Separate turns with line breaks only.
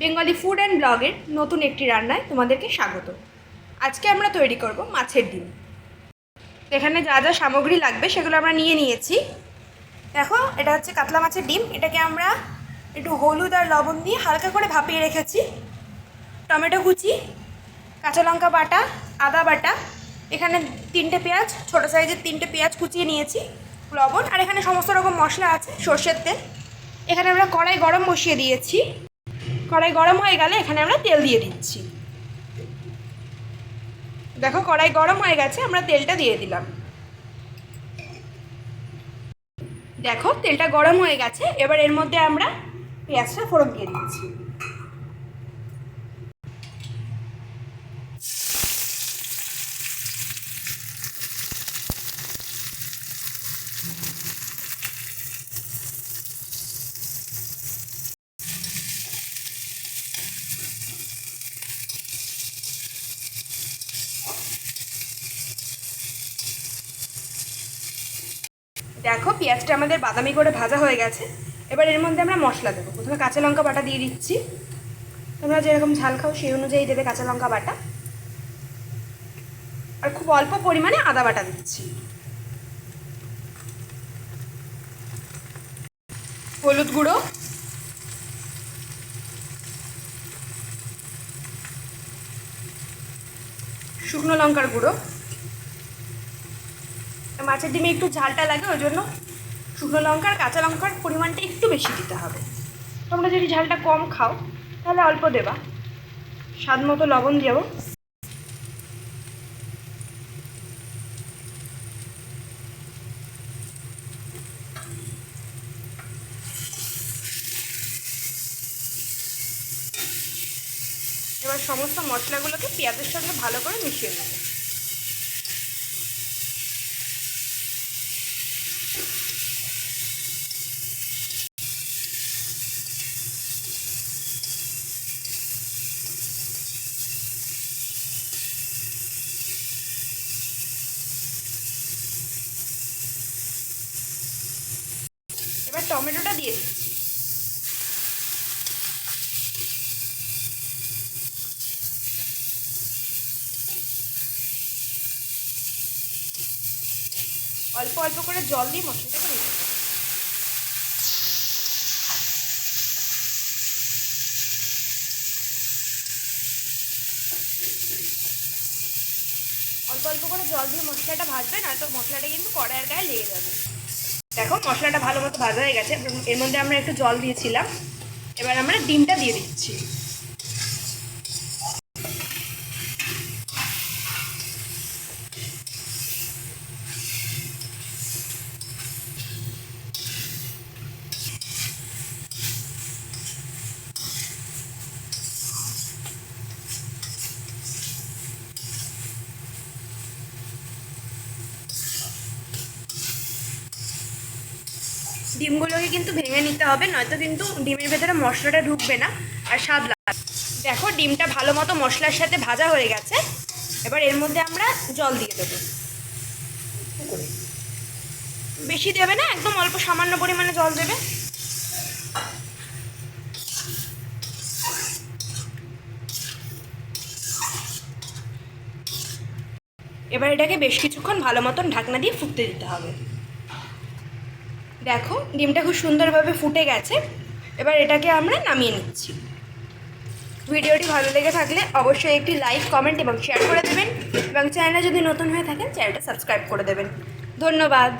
Bengali food and ব্লগের নতুন একটি রান্নায় তোমাদেরকে স্বাগত। আজকে আমরা তৈরি করব মাছের ডিম। এখানে যা যা সামগ্রী লাগবে সেগুলো আমরা নিয়ে নিয়েছি। দেখো, এটা হচ্ছে কাতলা মাছের ডিম। এটাকে আমরা একটু হলুদ আর লবণ দিয়ে হালকা করে ভাপিয়ে রেখেছি। টমেটো কুচি, কাঁচা লঙ্কা বাটা, আদা বাটা, এখানে 3টে পেঁয়াজ, ছোটো সাইজের 3টে পেঁয়াজ কুচিয়ে নিয়েছি, লবণ, আর এখানে সমস্ত রকম মশলা আছে, সর্ষের তেল। এখানে আমরা কড়াই গরম বসিয়ে দিয়েছি। কড়াই গরম হয়ে গেলে এখানে আমরা তেল দিয়ে দিচ্ছি। দেখো, কড়াই গরম হয়ে গেছে, আমরা তেলটা দিয়ে দিলাম। দেখো, তেলটা গরম হয়ে গেছে। এবার এর মধ্যে আমরা পেঁয়াজটা ফোড়ন দিয়ে দিচ্ছি। দেখো, পেঁয়াজটা আমাদের বাদামি করে ভাজা হয়ে গেছে। এবার এর মধ্যে আমরা মশলা দেবো। প্রথমে কাঁচা লঙ্কা বাটা দিয়ে দিচ্ছি। তোমরা যেরকম ঝাল খাও সেই অনুযায়ী দেবে কাঁচা লঙ্কা বাটা। আর খুব অল্প পরিমাণে আদা বাটা দিচ্ছি। হলুদ গুঁড়ো, শুকনো লঙ্কার গুঁড়ো। মাছের ডিমে একটু ঝালটা লাগে, ওই জন্য শুকনো লঙ্কা আর কাঁচা লঙ্কার পরিমাণটা একটু বেশি দিতে হবে। তোমরা যদি ঝালটা কম খাও তাহলে অল্প দেবা। স্বাদ মতো লবণ দেবো। এবার সমস্ত মশলাগুলোকে পেঁয়াজের সঙ্গে ভালো করে মিশিয়ে নেব। এবার টমেটোটা দিয়ে দিচ্ছি। অল্প অল্প করে জল দিয়ে মশলাটাকে রেখে দেবো। অল্প অল্প করে জল দিয়ে মশলাটা ভাজবে, না তো মশলাটা কিন্তু কড়াইয়ের গায়ে লেগে যাবে। দেখো, মশলাটা ভালো মতো ভাজা হয়ে গেছে। এর মধ্যে আমরা একটু জল দিয়েছিলাম। এবার আমরা ডিমটা দিয়ে দিচ্ছি। ডিমগুলোকে কিন্তু ভেঙে নিতে হবে, নয়তো কিন্তু ডিমের ভেতরে মশলাটা ঢুকবে না আর স্বাদ লাগবে। দেখো, ডিমটা ভালো মতো মশলার সাথে ভাজা হয়ে গেছে। এবার এর মধ্যে আমরা জল দিয়ে দেবো। বেশি দেবে না, একদম অল্প সামান্য পরিমাণে জল দেবে। এবার এটাকে বেশ কিছুক্ষণ ভালো মতন ঢাকনা দিয়ে ফুটতে দিতে হবে। দেখো, ডিমটা খুব সুন্দরভাবে ফুটে গেছে। এবার এটাকে আমরা নামিয়ে নিচ্ছি। ভিডিওটি ভালো লেগে থাকলে অবশ্যই একটি লাইক, কমেন্ট এবং শেয়ার করে দেবেন, এবং চ্যানেলে যদি নতুন হয়ে থাকেন চ্যানেলটা সাবস্ক্রাইব করে দেবেন। ধন্যবাদ।